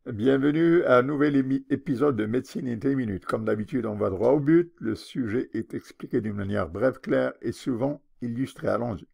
Bienvenue à un nouvel épisode de Médecine in 10 minutes. Comme d'habitude, on va droit au but. Le sujet est expliqué d'une manière brève, claire et souvent illustrée. Allons-y.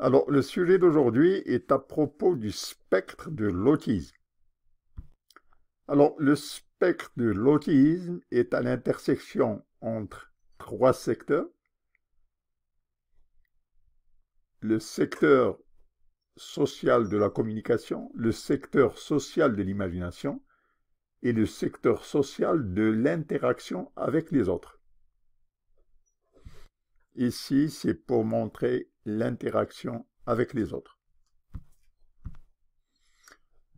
Alors, le sujet d'aujourd'hui est à propos du spectre de l'autisme. Alors, le spectre de l'autisme est à l'intersection entre trois secteurs. Le secteur social de la communication, le secteur social de l'imagination et le secteur social de l'interaction avec les autres. Ici, c'est pour montrer l'interaction avec les autres.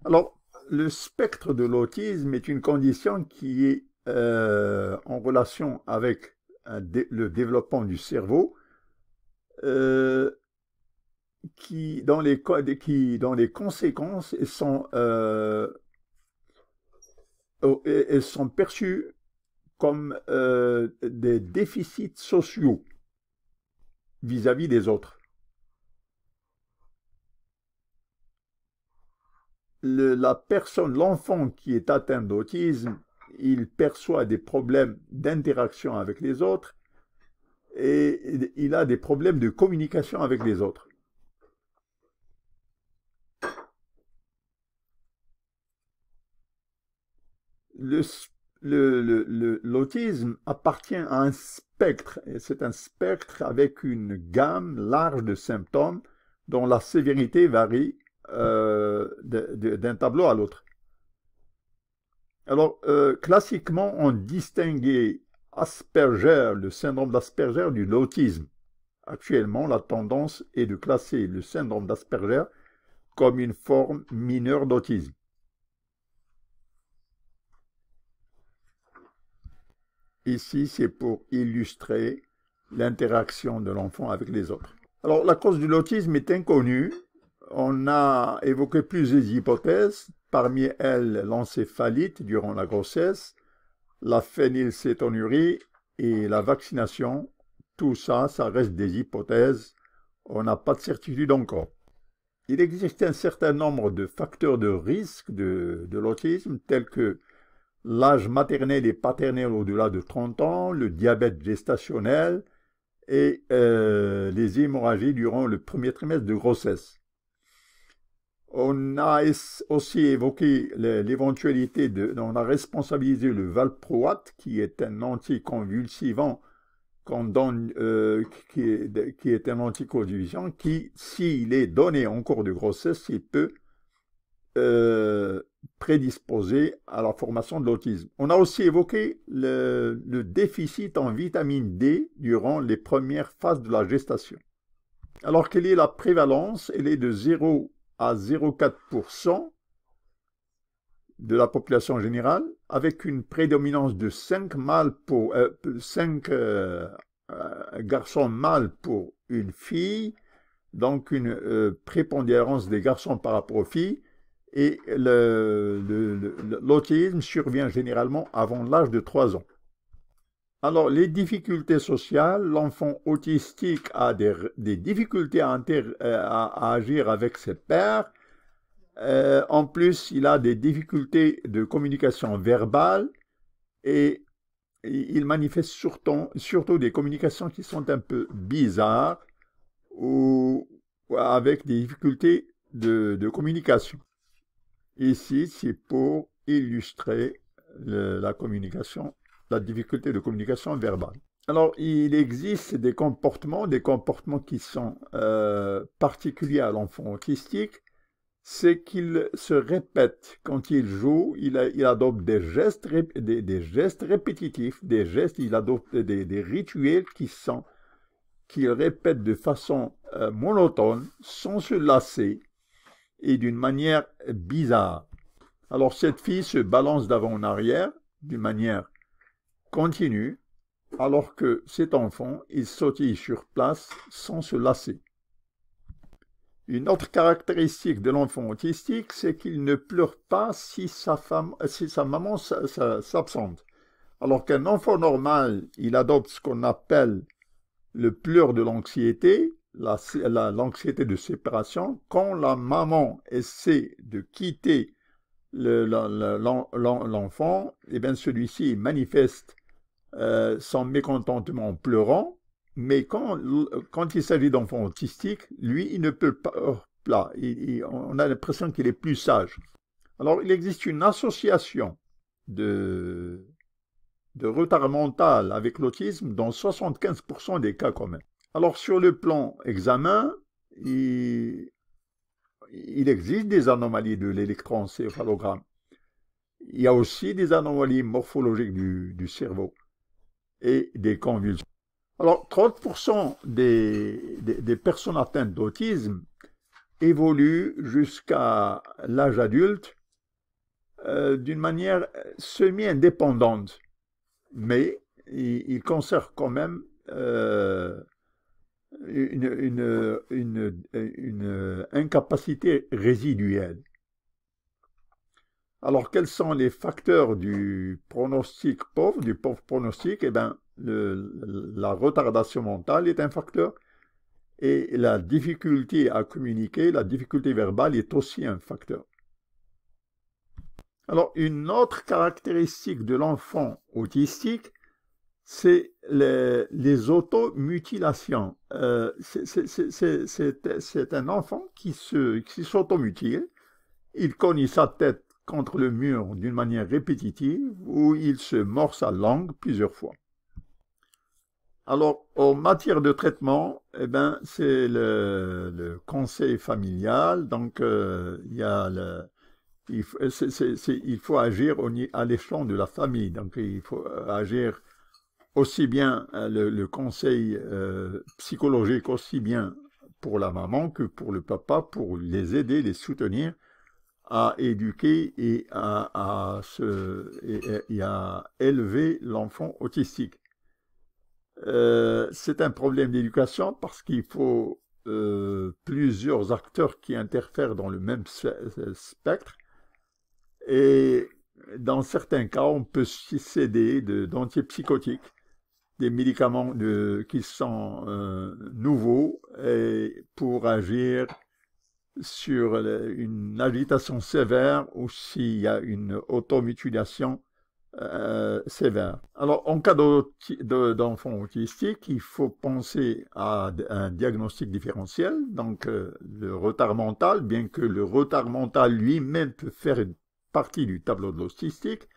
Alors, le spectre de l'autisme est une condition qui est en relation avec le développement du cerveau dont les conséquences elles sont perçues comme des déficits sociaux vis-à-vis des autres. L'enfant qui est atteint d'autisme, il perçoit des problèmes d'interaction avec les autres et il a des problèmes de communication avec les autres. L'autisme appartient à un spectre, et c'est un spectre avec une gamme large de symptômes dont la sévérité varie d'un tableau à l'autre. Alors, classiquement, on distinguait Asperger, le syndrome d'Asperger, de l'autisme. Actuellement, la tendance est de classer le syndrome d'Asperger comme une forme mineure d'autisme. Ici, c'est pour illustrer l'interaction de l'enfant avec les autres. Alors, la cause de l'autisme est inconnue. On a évoqué plusieurs hypothèses, parmi elles l'encéphalite durant la grossesse, la phénylcétonurie et la vaccination. Tout ça, ça reste des hypothèses. On n'a pas de certitude encore. Il existe un certain nombre de facteurs de risque de l'autisme, tels que l'âge maternel et paternel au-delà de 30 ans, le diabète gestationnel et les hémorragies durant le premier trimestre de grossesse. On a aussi évoqué l'éventualité on a responsabilisé le valproate, qui est un anticonvulsivant qu'on donne, qui est un anticonvulsivant qui, s'il est donné en cours de grossesse, il peut prédisposé à la formation de l'autisme. On a aussi évoqué le déficit en vitamine D durant les premières phases de la gestation. Alors quelle est la prévalence? Elle est de 0 à 0,4% de la population générale, avec une prédominance de 5 garçons mâles pour une fille, donc une prépondérance des garçons par rapport aux filles, et l'autisme survient généralement avant l'âge de 3 ans. Alors, les difficultés sociales, l'enfant autistique a des difficultés à agir avec ses pairs. En plus, il a des difficultés de communication verbale et il manifeste surtout des communications qui sont un peu bizarres ou avec des difficultés de communication. Ici, c'est pour illustrer la communication, la difficulté de communication verbale. Alors, il existe des comportements qui sont particuliers à l'enfant autistique. C'est qu'il se répète quand il joue, il adopte des gestes répétitifs, il adopte des rituels qu'il répète de façon monotone, sans se lasser, et d'une manière bizarre. Alors cette fille se balance d'avant en arrière d'une manière continue, alors que cet enfant, il sautille sur place sans se lasser. Une autre caractéristique de l'enfant autistique, c'est qu'il ne pleure pas si sa maman s'absente. Alors qu'un enfant normal, il adopte ce qu'on appelle le pleur de l'anxiété, l'anxiété de séparation, quand la maman essaie de quitter l'enfant, eh bien celui-ci manifeste son mécontentement en pleurant, mais quand il s'agit d'enfants autistiques, lui, il ne peut pas, on a l'impression qu'il est plus sage. Alors, il existe une association de retard mental avec l'autisme dans 75% des cas quand même. Alors, sur le plan examen, il existe des anomalies de l'électroencéphalogramme. Il y a aussi des anomalies morphologiques du cerveau et des convulsions. Alors, 30% des personnes atteintes d'autisme évoluent jusqu'à l'âge adulte d'une manière semi-indépendante, mais ils conservent quand même une incapacité résiduelle. Alors, quels sont les facteurs du pauvre pronostic? Eh bien, la retardation mentale est un facteur et la difficulté à communiquer, la difficulté verbale est aussi un facteur. Alors, une autre caractéristique de l'enfant autistique, c'est les automutilations. C'est un enfant qui s'automutile. Il cogne sa tête contre le mur d'une manière répétitive ou il se mord sa langue plusieurs fois. Alors, en matière de traitement, eh ben, c'est le conseil familial. Donc, il faut agir à l'échelon de la famille. Donc, il faut agir aussi bien le conseil psychologique, aussi bien pour la maman que pour le papa, pour les aider, les soutenir à éduquer et à élever l'enfant autistique. C'est un problème d'éducation parce qu'il faut plusieurs acteurs qui interfèrent dans le même spectre et dans certains cas, on peut s'aider d'antipsychotiques, des médicaments qui sont nouveaux et pour agir sur une agitation sévère ou s'il y a une automutilation sévère. Alors, en cas d'enfant autistique, il faut penser à un diagnostic différentiel, donc le retard mental, bien que le retard mental lui-même peut faire une partie du tableau de l'autistique.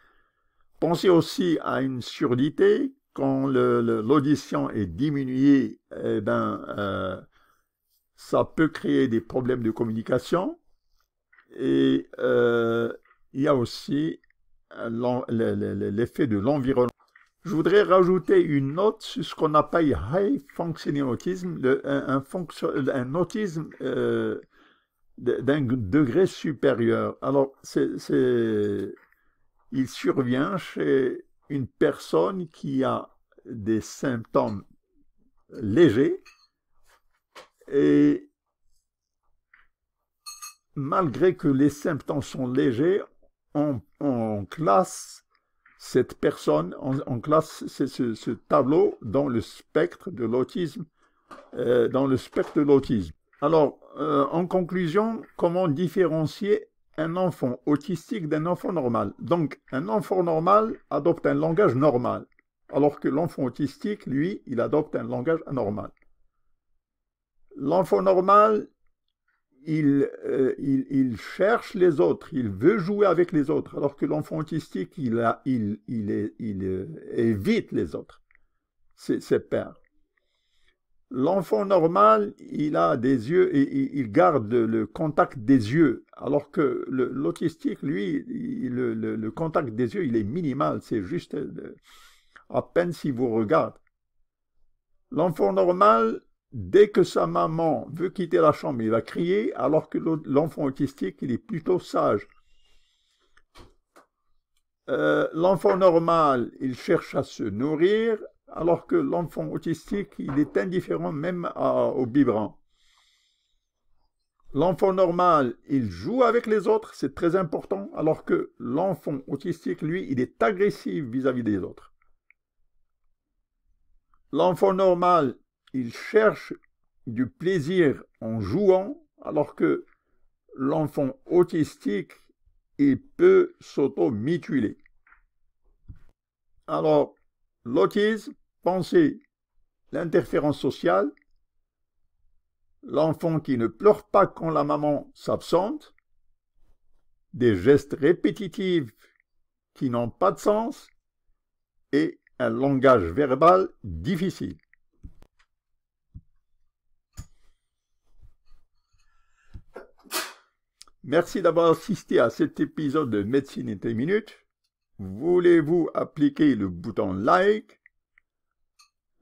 Pensez aussi à une surdité. Quand l'audition est diminuée, eh ben, ça peut créer des problèmes de communication. Et il y a aussi l'effet de l'environnement. Je voudrais rajouter une note sur ce qu'on appelle high functioning autism, un autisme d'un degré supérieur. Alors, il survient chez une personne qui a des symptômes légers et malgré que les symptômes sont légers, on classe cette personne, on classe ce tableau dans le spectre de l'autisme, Alors, en conclusion, comment différencier un enfant autistique d'un enfant normal? Donc, un enfant normal adopte un langage normal, alors que l'enfant autistique, lui, il adopte un langage anormal. L'enfant normal, il cherche les autres, il veut jouer avec les autres, alors que l'enfant autistique, il évite les autres, ses pairs. L'enfant normal, il a des yeux et il garde le contact des yeux, alors que l'autistique, lui, le contact des yeux, il est minimal, c'est juste à peine s'il vous regarde. L'enfant normal, dès que sa maman veut quitter la chambre, il va crier, alors que l'enfant autistique, il est plutôt sage. L'enfant normal, il cherche à se nourrir, alors que l'enfant autistique, il est indifférent même au biberon. L'enfant normal, il joue avec les autres, c'est très important, alors que l'enfant autistique, lui, il est agressif vis-à-vis des autres. L'enfant normal, il cherche du plaisir en jouant, alors que l'enfant autistique, il peut s'auto-mutiler. Alors, l'autisme, pensez l'interférence sociale, l'enfant qui ne pleure pas quand la maman s'absente, des gestes répétitifs qui n'ont pas de sens et un langage verbal difficile. Merci d'avoir assisté à cet épisode de Médecine in 10 minutes. Voulez-vous appliquer le bouton like,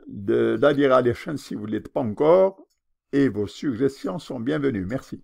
d'adhérer à la chaîne si vous ne l'êtes pas encore, et vos suggestions sont bienvenues. Merci.